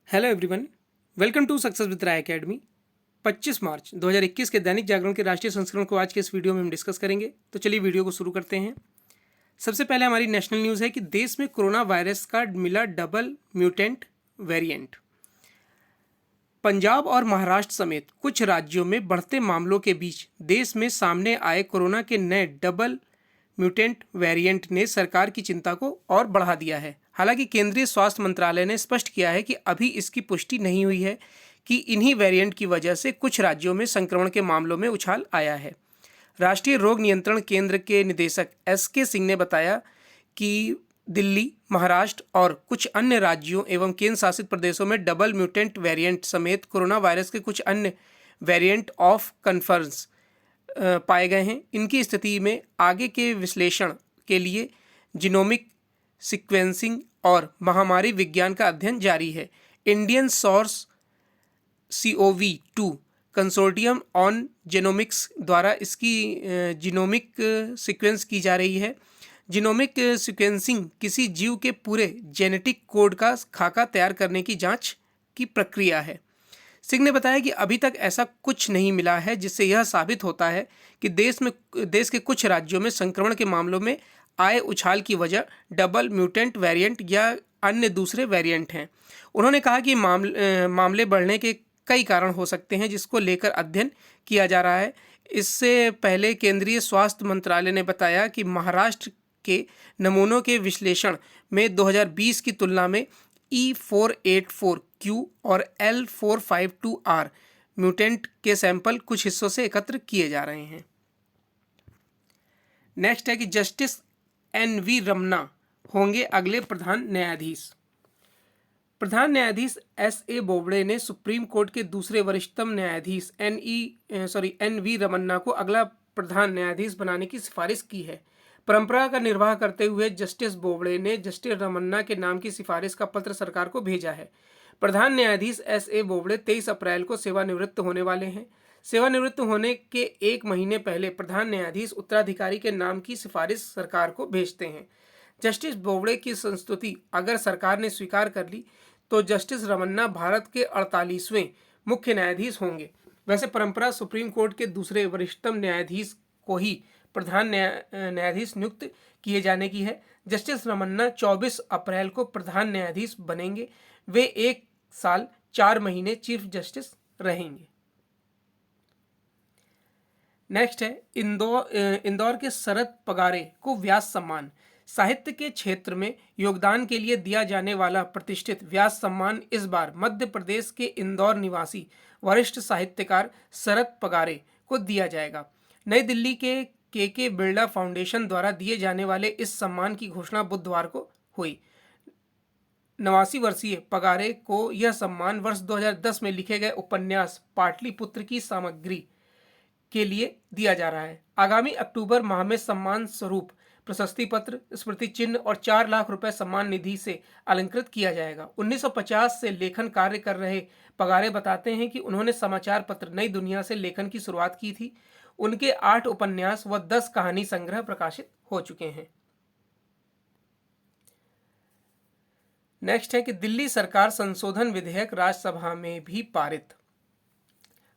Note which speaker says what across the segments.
Speaker 1: Hello everyone, welcome to success with Rai academy. 25 मार्च 2021 के दैनिक जागरण के राष्ट्रीय संस्करण को आज के इस वीडियो में हम डिस्कस करेंगे। तो चलिए वीडियो को शुरू करते हैं। सबसे पहले हमारी नेशनल न्यूज़ है कि देश में कोरोना वायरस का मिला डबल म्यूटेंट वेरिएंट। पंजाब और महाराष्ट्र समेत कुछ राज्यों में बढ़ते मामलों के बीच देश में सामने आए कोरोना के नए डबल म्यूटेंट वेरिएंट ने सरकार की चिंता को और बढ़ा दिया है। हालांकि केंद्रीय स्वास्थ्य मंत्रालय ने स्पष्ट किया है कि अभी इसकी पुष्टि नहीं हुई है कि इन्हीं वेरिएंट की वजह से कुछ राज्यों में संक्रमण के मामलों में उछाल आया है। राष्ट्रीय रोग नियंत्रण केंद्र के निदेशक एस.के. सिंह ने बताया कि दिल्ली, महाराष्ट्र और कुछ अन्य राज्यों एवं केंद्र शासित प्रदेशों में डबल म्यूटेंट वेरिएंट समेत कोरोना वायरस के कुछ अन्य वेरिएंट ऑफ कन्फर्न्स पाए गए हैं। इनकी स्थिति में आगे के विश्लेषण के लिए जीनोमिक सीक्वेंसिंग और महामारी विज्ञान का अध्ययन जारी है। Indian source COV2 consortium on genomics द्वारा इसकी जीनोमिक सीक्वेंस की जा रही है। जीनोमिक सीक्वेंसिंग किसी जीव के पूरे जेनेटिक कोड का खाका तैयार करने की जांच की प्रक्रिया है। सिंह ने बताया कि अभी तक ऐसा कुछ नहीं मिला है जिससे यह साबित होता है कि देश के कुछ राज्यों में संक्रमण के मामलों में आए उछाल की वजह डबल म्यूटेंट वेरिएंट या अन्य दूसरे वेरिएंट हैं। उन्होंने कहा कि मामले बढ़ने के कई कारण हो सकते हैं जिसको लेकर अध्ययन किया जा रहा है। इससे पहले केंद्रीय स्वास्थ्य मंत्रालय ने बताया कि महाराष्ट्र के नमूनों के विश्लेषण में 2020 की तुलना में E484Q और L452R म्यूटेंट के सैंपल कुछ हिस्सों से एकत्र किए जा रहे हैं। नेक्स्ट है कि जस्टिस NV रमन्ना होंगे अगले प्रधान न्यायाधीश। प्रधान न्यायाधीश SA बोबड़े ने सुप्रीम कोर्ट के दूसरे वरिष्ठतम न्यायाधीश NV रमन्ना को अगला प्रधान न्यायाधीश बनाने की सिफारिश की है। परंपरा का निर्वाह करते हुए जस्टिस बोबड़े ने जस्टिस रमन्ना के नाम की सिफारिश का पत्र सरकार को भेजा है। प्रधान न्यायाधीश SA बोबड़े 23 अप्रैल को सेवानिवृत्त होने वाले हैं। सेवानिवृत्त होने के एक महीने पहले प्रधान न्यायाधीश उत्तराधिकारी के नाम की सिफारिश सरकार को भेजते हैं। जस्टिस बोबड़े की संस्तुति अगर सरकार ने स्वीकार कर ली तो जस्टिस रमन्ना भारत के 48वें मुख्य न्यायाधीश होंगे। वैसे परंपरा सुप्रीम कोर्ट के दूसरे वरिष्ठतम न्यायाधीश को ही प्रधान न्यायाधीश नियुक्त किए जाने की है। जस्टिस रमन्ना 24 अप्रैल को प्रधान न्यायाधीश बनेंगे। वे 1 साल 4 महीने चीफ जस्टिस रहेंगे। नेक्स्ट है इंदौर के शरद पगारे को व्यास सम्मान। साहित्य के क्षेत्र में योगदान के लिए दिया जाने वाला प्रतिष्ठित व्यास सम्मान इस बार मध्य प्रदेश के इंदौर निवासी वरिष्ठ साहित्यकार शरद पगारे को दिया जाएगा। नई दिल्ली के बिरला फाउंडेशन द्वारा दिए जाने वाले इस सम्मान की घोषणा बुधवार को हुई। 89 वर्षीय पगारे को यह सम्मान वर्ष 2010 में लिखे गए उपन्यास पाटलिपुत्र की सामग्री के लिए दिया जा रहा है। आगामी अक्टूबर माह में सम्मान स्वरूप प्रशस्ति पत्र, स्मृति चिन्ह और 4 लाख रुपए सम्मान निधि से अलंकृत किया जाएगा। 1950 से लेखन कार्य कर रहे पगारे बताते हैं कि उन्होंने समाचार पत्र नई दुनिया से लेखन की शुरुआत की थी। उनके 8 उपन्यास व 10 कहानी संग्रह प्रकाशित हो चुके हैं। नेक्स्ट है कि दिल्ली सरकार संशोधन विधेयक राज्यसभा में भी पारित।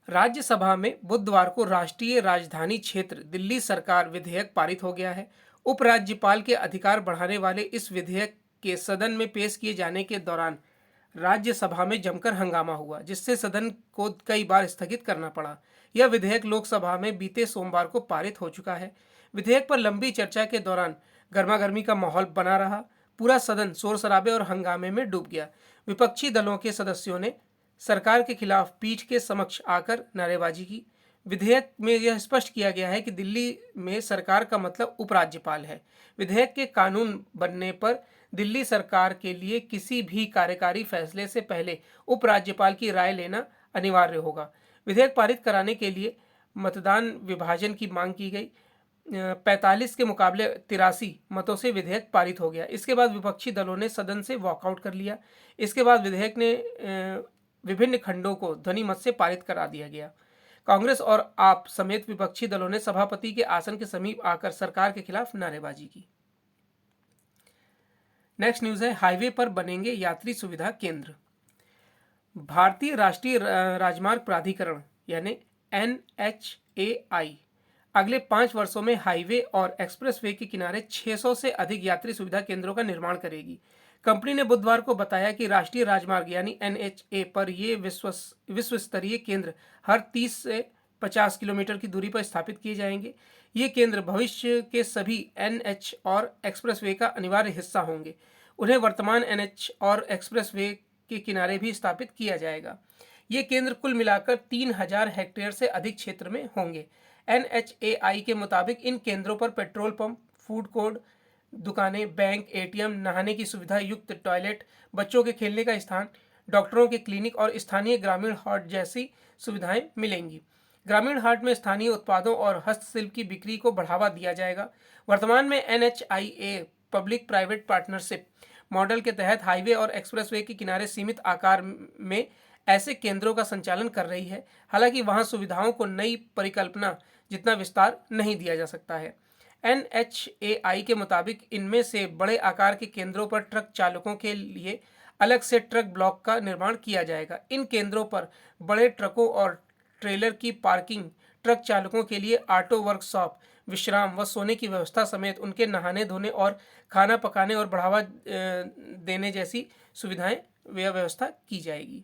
Speaker 1: राज्यसभा में बुधवार को राष्ट्रीय राजधानी क्षेत्र दिल्ली सरकार विधेयक पारित हो गया है। उपराज्यपाल के अधिकार बढ़ाने वाले इस विधेयक के सदन में पेश किए जाने के दौरान राज्यसभा में जमकर हंगामा हुआ, जिससे सदन को कई बार स्थगित करना पड़ा। यह विधेयक लोकसभा में बीते सोमवार को पारित हो चुका है। विधेयक पर लंबी चर्चा के दौरान गर्मागर्मी का माहौल बना रहा। पूरा सदन शोर शराबे और हंगामे में डूब गया। विपक्षी दलों के सदस्यों ने सरकार के खिलाफ पीठ के समक्ष आकर नारेबाजी की। विधेयक में यह स्पष्ट किया गया है कि दिल्ली में सरकार का मतलब उपराज्यपाल है। विधेयक के कानून बनने पर दिल्ली सरकार के लिए किसी भी कार्यकारी फैसले से पहले उपराज्यपाल की राय लेना अनिवार्य होगा। विधेयक पारित कराने के लिए मतदान विभाजन की मांग की गई। 45 के मुकाबले 83 मतों से विधेयक पारित हो गया। इसके बाद विपक्षी दलों ने सदन से वॉकआउट कर लिया। इसके बाद विधेयक ने विभिन्न खंडों को ध्वनि मत से पारित करा दिया गया। कांग्रेस और आप समेत विपक्षी दलों ने सभापति के आसन के समीप आकर सरकार के खिलाफ नारेबाजी की। नेक्स्ट न्यूज है, हाईवे पर बनेंगे यात्री सुविधा केंद्र। भारतीय राष्ट्रीय राजमार्ग प्राधिकरण यानी NHAI अगले 5 वर्षों में हाईवे और एक्सप्रेसवे के किनारे 600 से अधिक यात्री सुविधा केंद्रों का निर्माण करेगी। कंपनी ने बुधवार को बताया कि राष्ट्रीय राजमार्ग यानी NHA पर ये विश्व स्तरीय केंद्र हर 30 से 50 किलोमीटर की दूरी पर स्थापित किए जाएंगे। ये केंद्र भविष्य के सभी NH और एक्सप्रेसवे का अनिवार्य हिस्सा होंगे। उन्हें वर्तमान NH और एक्सप्रेसवे के किनारे भी स्थापित किया जाएगा। ये केंद्र कुल मिलाकर 3000 हेक्टेयर से अधिक क्षेत्र में होंगे। NHAI के मुताबिक इन केंद्रों पर पेट्रोल पंप, फूड कोर्ट, दुकानें, बैंक, ATM, नहाने की सुविधा युक्त टॉयलेट, बच्चों के खेलने का स्थान, डॉक्टरों के क्लिनिक और स्थानीय ग्रामीण हाट जैसी सुविधाएं मिलेंगी। ग्रामीण हाट में स्थानीय उत्पादों और हस्तशिल्प की बिक्री को बढ़ावा दिया जाएगा। वर्तमान में NHIA public private partnership model के तहत हाईवे और एक्सप्रेसवे के किनारे सीमित आकार में ऐसे केंद्रों का संचालन कर रही है। हालांकि वहां सुविधाओं को नई परिकल्पना जितना विस्तार नहीं दिया जा सकता है। NHAI के मुताबिक इनमें से बड़े आकार के केंद्रों पर ट्रक चालकों के लिए अलग से ट्रक ब्लॉक का निर्माण किया जाएगा। इन केंद्रों पर बड़े ट्रकों और ट्रेलर की पार्किंग, ट्रक चालकों के लिए ऑटो वर्कशॉप, विश्राम व सोने की व्यवस्था समेत उनके नहाने धोने और खाना पकाने और बढ़ावा देने जैसी सुविधाएं व्यवस्था की जाएगी।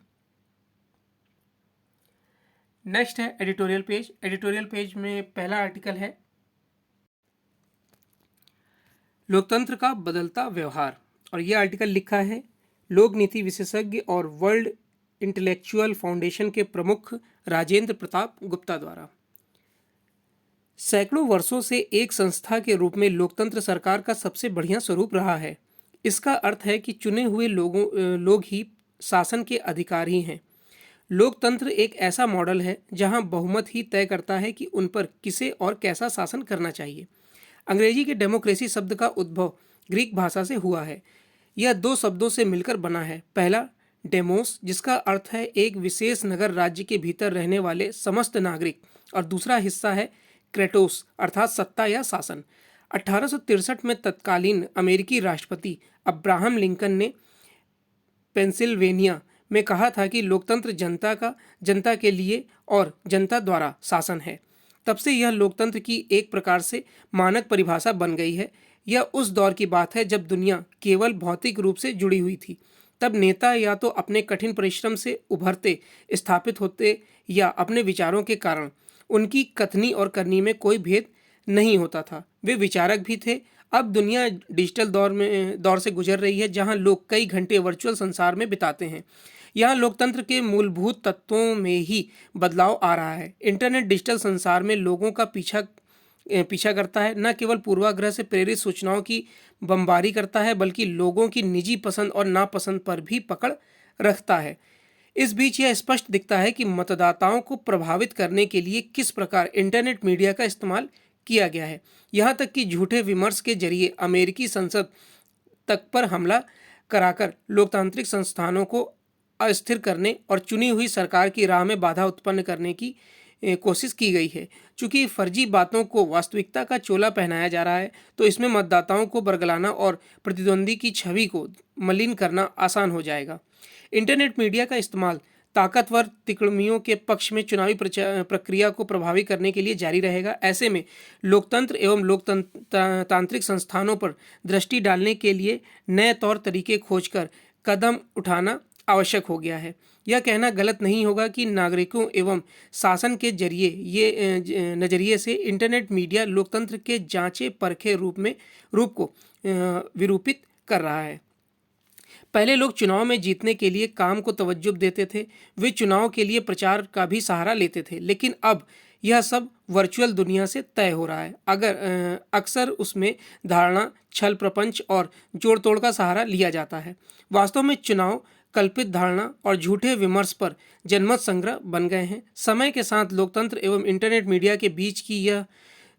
Speaker 1: नेक्स्ट है एडिटोरियल पेज। एडिटोरियल पेज में पहला आर्टिकल है लोकतंत्र का बदलता व्यवहार, और यह आर्टिकल लिखा है लोक नीति विशेषज्ञ और वर्ल्ड इंटेलेक्चुअल फाउंडेशन के प्रमुख राजेंद्र प्रताप गुप्ता द्वारा। सैकड़ों वर्षों से एक संस्था के रूप में लोकतंत्र सरकार का सबसे बढ़िया स्वरूप रहा है। इसका अर्थ है कि चुने हुए लोग ही शासन के अधिकारी हैं। लोकतंत्र एक ऐसा मॉडल है जहां बहुमत ही तय करता है कि उन पर किसे और कैसा शासन करना चाहिए। अंग्रेजी के डेमोक्रेसी शब्द का उद्भव ग्रीक भाषा से हुआ है। यह 2 शब्दों से मिलकर बना है। पहला डेमोस, जिसका अर्थ है एक विशेष नगर राज्य के भीतर रहने वाले समस्त नागरिक, और दूसरा हिस्सा है क्रेटोस अर्थात सत्ता या शासन। 1863 में तत्कालीन अमेरिकी राष्ट्रपति अब्राहम लिंकन ने पेंसिल्वेनिया में कहा था कि लोकतंत्र जनता के लिए और जनता द्वारा शासन है। तब से यह लोकतंत्र की एक प्रकार से मानक परिभाषा बन गई है। यह उस दौर की बात है जब दुनिया केवल भौतिक रूप से जुड़ी हुई थी। तब नेता या तो अपने कठिन परिश्रम से उभरते स्थापित होते या अपने विचारों के कारण। उनकी कथनी और करनी में कोई भेद नहीं होता था। वे विचारक भी थे। अब दुनिया डिजिटल दौर से गुजर रही है, जहां लोग कई घंटे वर्चुअल संसार में बिताते हैं। यहाँ लोकतंत्र के मूलभूत तत्वों में ही बदलाव आ रहा है। इंटरनेट डिजिटल संसार में लोगों का पीछा करता है, न केवल पूर्वाग्रह से प्रेरित सूचनाओं की बमबारी करता है, बल्कि लोगों की निजी पसंद और नापसंद पर भी पकड़ रखता है। इस बीच यह स्पष्ट दिखता है कि मतदाताओं को प्रभावित करने के लिए किस प्रकार इंटरनेट मीडिया का इस्तेमाल किया गया है। यहाँ तक कि झूठे विमर्श के जरिए अमेरिकी संसद तक पर हमला कराकर लोकतांत्रिक संस्थानों को अस्थिर करने और चुनी हुई सरकार की राह में बाधा उत्पन्न करने की कोशिश की गई है। चूंकि फर्जी बातों को वास्तविकता का चोला पहनाया जा रहा है, तो इसमें मतदाताओं को बरगलाना और प्रतिद्वंदी की छवि को मलिन करना आसान हो जाएगा। इंटरनेट मीडिया का इस्तेमाल ताकतवर तिकड़मियों के पक्ष में चुनावी प्रक्रिया को प्रभावी करने के लिए जारी रहेगा। ऐसे में लोकतंत्र एवं लोकतांत्रिक संस्थानों पर दृष्टि डालने के लिए नए तौर तरीके खोजकर कदम उठाना आवश्यक हो गया है। यह कहना गलत नहीं होगा कि नागरिकों एवं शासन के नज़रिए से इंटरनेट मीडिया लोकतंत्र के जांचे परखे रूप को विरूपित कर रहा है। पहले लोग चुनाव में जीतने के लिए काम को तवज्जो देते थे। वे चुनाव के लिए प्रचार का भी सहारा लेते थे, लेकिन अब यह सब वर्चुअल दुनिया से तय हो रहा है। अक्सर उसमें धारणा, छल प्रपंच और जोड़ तोड़ का सहारा लिया जाता है। वास्तव में चुनाव कल्पित धारणा और झूठे विमर्श पर जनमत संग्रह बन गए हैं। समय के साथ लोकतंत्र एवं इंटरनेट मीडिया के बीच की यह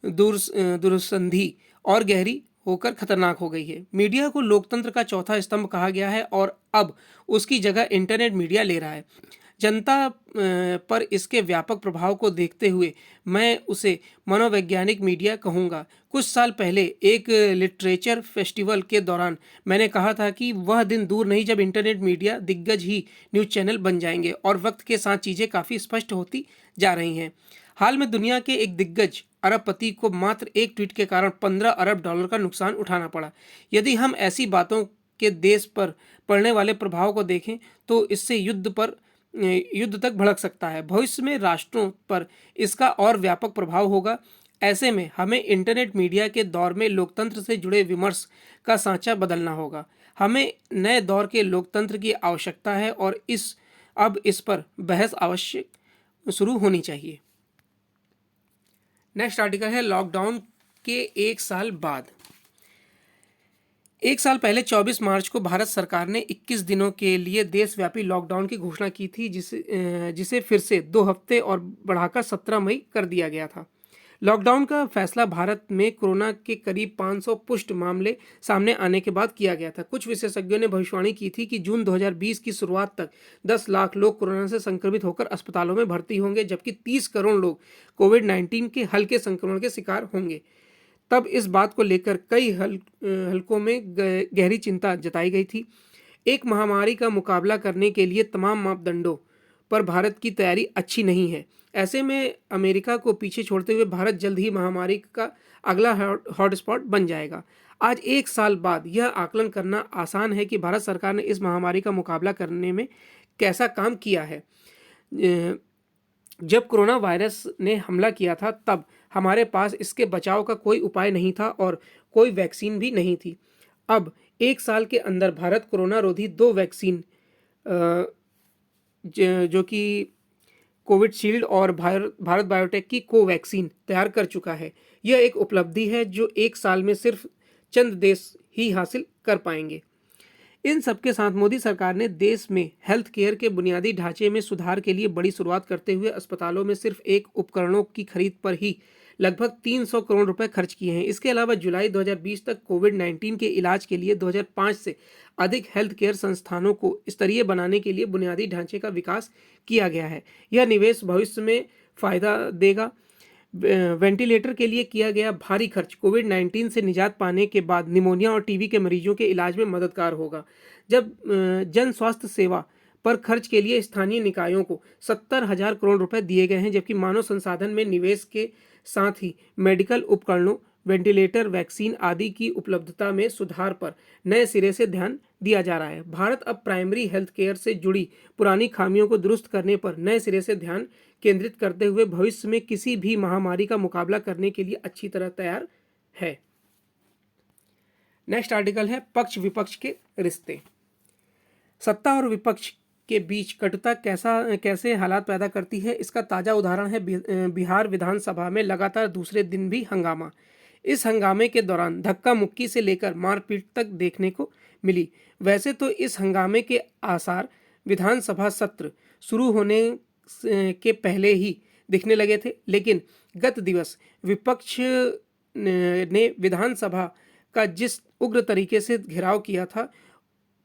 Speaker 1: दूरसंधि और गहरी होकर खतरनाक हो गई है। मीडिया को लोकतंत्र का चौथा स्तंभ कहा गया है और अब उसकी जगह इंटरनेट मीडिया ले रहा है। जनता पर इसके व्यापक प्रभाव को देखते हुए मैं उसे मनोवैज्ञानिक मीडिया कहूँगा। कुछ साल पहले एक लिटरेचर फेस्टिवल के दौरान मैंने कहा था कि वह दिन दूर नहीं जब इंटरनेट मीडिया दिग्गज ही न्यूज़ चैनल बन जाएंगे और वक्त के साथ चीज़ें काफ़ी स्पष्ट होती जा रही हैं। हाल में दुनिया के एक दिग्गज अरबपति को मात्र एक ट्वीट के कारण $15 अरब का नुकसान उठाना पड़ा। यदि हम ऐसी बातों के देश पर पड़ने वाले प्रभाव को देखें तो इससे युद्ध तक भड़क सकता है। भविष्य में राष्ट्रों पर इसका और व्यापक प्रभाव होगा। ऐसे में हमें इंटरनेट मीडिया के दौर में लोकतंत्र से जुड़े विमर्श का सांचा बदलना होगा। हमें नए दौर के लोकतंत्र की आवश्यकता है और अब इस पर बहस आवश्यक शुरू होनी चाहिए। नेक्स्ट आर्टिकल है लॉकडाउन के एक साल बाद। एक साल पहले 24 मार्च को भारत सरकार ने 21 दिनों के लिए देशव्यापी लॉकडाउन की घोषणा की थी, जिसे फिर से 2 हफ्ते और बढ़ाकर 17 मई कर दिया गया था। लॉकडाउन का फैसला भारत में कोरोना के करीब 500 पुष्ट मामले सामने आने के बाद किया गया था। कुछ विशेषज्ञों ने भविष्यवाणी की थी कि जून 2020 की शुरुआत तक 10 लाख लोग कोरोना से संक्रमित होकर अस्पतालों में भर्ती होंगे, जबकि 30 करोड़ लोग कोविड-19 के हल्के संक्रमण के शिकार होंगे। तब इस बात को लेकर कई हलकों में गहरी चिंता जताई गई थी। एक महामारी का मुकाबला करने के लिए तमाम मापदंडों पर भारत की तैयारी अच्छी नहीं है। ऐसे में अमेरिका को पीछे छोड़ते हुए भारत जल्द ही महामारी का अगला हॉटस्पॉट बन जाएगा। आज एक साल बाद यह आकलन करना आसान है कि भारत सरकार ने इस महामारी का मुकाबला करने में कैसा काम किया है। जब कोरोना वायरस ने हमला किया था तब हमारे पास इसके बचाव का कोई उपाय नहीं था और कोई वैक्सीन भी नहीं थी। अब एक साल के अंदर भारत कोरोना रोधी 2 वैक्सीन जो कि कोविशील्ड और भारत बायोटेक की कोवैक्सीन तैयार कर चुका है। यह एक उपलब्धि है जो एक साल में सिर्फ चंद देश ही हासिल कर पाएंगे। इन सबके साथ मोदी सरकार ने देश में हेल्थ केयर के बुनियादी ढांचे में सुधार के लिए बड़ी शुरुआत करते हुए अस्पतालों में सिर्फ एक उपकरणों की खरीद पर ही लगभग 300 करोड़ रुपए खर्च किए हैं। इसके अलावा जुलाई 2020 तक कोविड-19 के इलाज के लिए 2005 से अधिक हेल्थ केयर संस्थानों को स्तरीय बनाने के लिए बुनियादी ढांचे का विकास किया गया है। यह निवेश भविष्य में फायदा देगा। वेंटिलेटर के लिए किया गया भारी खर्च कोविड-19 से निजात पाने के बाद निमोनिया और टीबी के मरीजों के इलाज में मददगार होगा। जब जन स्वास्थ्य सेवा पर खर्च के लिए स्थानीय निकायों को 70,000 करोड़ रुपए दिए गए हैं, जबकि मानव संसाधन में निवेश के साथ ही मेडिकल उपकरणों, वेंटिलेटर, वैक्सीन आदि की उपलब्धता में सुधार पर नए सिरे से ध्यान दिया जा रहा है। भारत अब प्राइमरी हेल्थ केयर से जुड़ी पुरानी खामियों को दुरुस्त करने पर नए सिरे से ध्यान केंद्रित करते हुए भविष्य में किसी भी महामारी का मुकाबला करने के लिए अच्छी तरह तैयार है। नेक्स्ट आर्टिकल है पक्ष विपक्ष के रिश्ते। सत्ता और विपक्ष के बीच कटुता कैसे हालात पैदा करती है, इसका ताज़ा उदाहरण है बिहार विधानसभा में लगातार दूसरे दिन भी हंगामा। इस हंगामे के दौरान धक्का मुक्की से लेकर मारपीट तक देखने को मिली। वैसे तो इस हंगामे के आसार विधानसभा सत्र शुरू होने के पहले ही दिखने लगे थे, लेकिन गत दिवस विपक्ष ने विधानसभा का जिस उग्र तरीके से घेराव किया था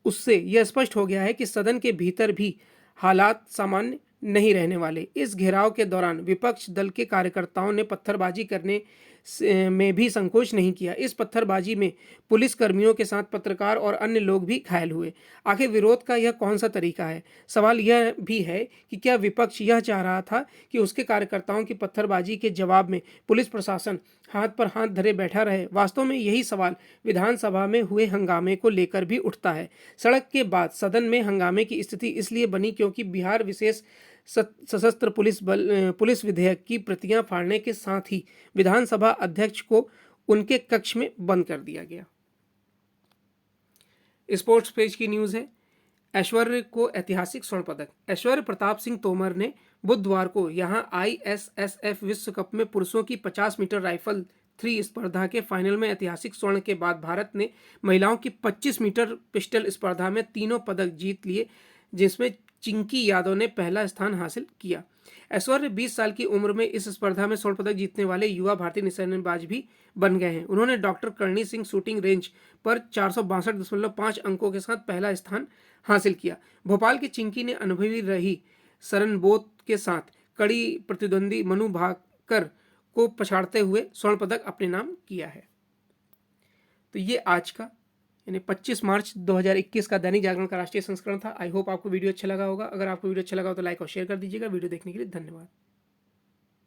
Speaker 1: उससे यह स्पष्ट हो गया है कि सदन के भीतर भी हालात सामान्य नहीं रहने वाले। इस घेराव के दौरान विपक्ष दल के कार्यकर्ताओं ने पत्थरबाजी करने में भी संकोच नहीं किया। इस पत्थरबाजी में पुलिस कर्मियों के साथ पत्रकार और अन्य लोग भी घायल हुए। आखिर विरोध का यह कौन सा तरीका है? सवाल यह भी है कि क्या विपक्ष यह चाह रहा था कि उसके कार्यकर्ताओं की पत्थरबाजी के जवाब में पुलिस प्रशासन हाथ पर हाथ धरे बैठा रहे? वास्तव में यही सवाल विधानसभा में हुए हंगामे को लेकर भी उठता है। सड़क के बाद सदन में हंगामे की स्थिति इसलिए बनी क्योंकि बिहार विशेष सशस्त्र पुलिस विधेयक की प्रतियां फाड़ने के साथ ही विधानसभा अध्यक्ष को उनके कक्ष में बंद कर दिया गया। स्पोर्ट्स पेज की न्यूज़ है। ऐश्वर्य को ऐतिहासिक स्वर्ण पदक। ऐश्वर्य प्रताप सिंह तोमर ने बुधवार को यहां ISSF विश्व कप में पुरुषों की 50 मीटर राइफल 3 स्पर्धा के फाइनल में ऐतिहासिक स्वर्ण के बाद भारत ने महिलाओं की 25 मीटर पिस्टल स्पर्धा में तीनों पदक जीत लिए, जिसमें चिंकी यादव ने पहला स्थान हासिल किया। ऐश्वर्य 20 साल की उम्र में इस स्पर्धा में स्वर्ण पदक जीतने वाले युवा भारतीय निशानेबाज भी बन गए हैं। उन्होंने doctor Karni Singh shooting range पर 462.5 अंकों के साथ पहला स्थान हासिल किया। भोपाल की चिंकी ने अनुभवी रही सरनबोत के साथ कड़ी प्रतिद्वंदी मनु भाकर को पछाड़ते हुए स्वर्ण पदक अपने नाम किया है। तो ये आज का यानी 25 मार्च 2021 का दैनिक जागरण का राष्ट्रीय संस्करण था। आई होप आपको वीडियो अच्छा लगा होगा। अगर आपको वीडियो अच्छा लगा हो तो लाइक और शेयर कर दीजिएगा। वीडियो देखने के लिए धन्यवाद।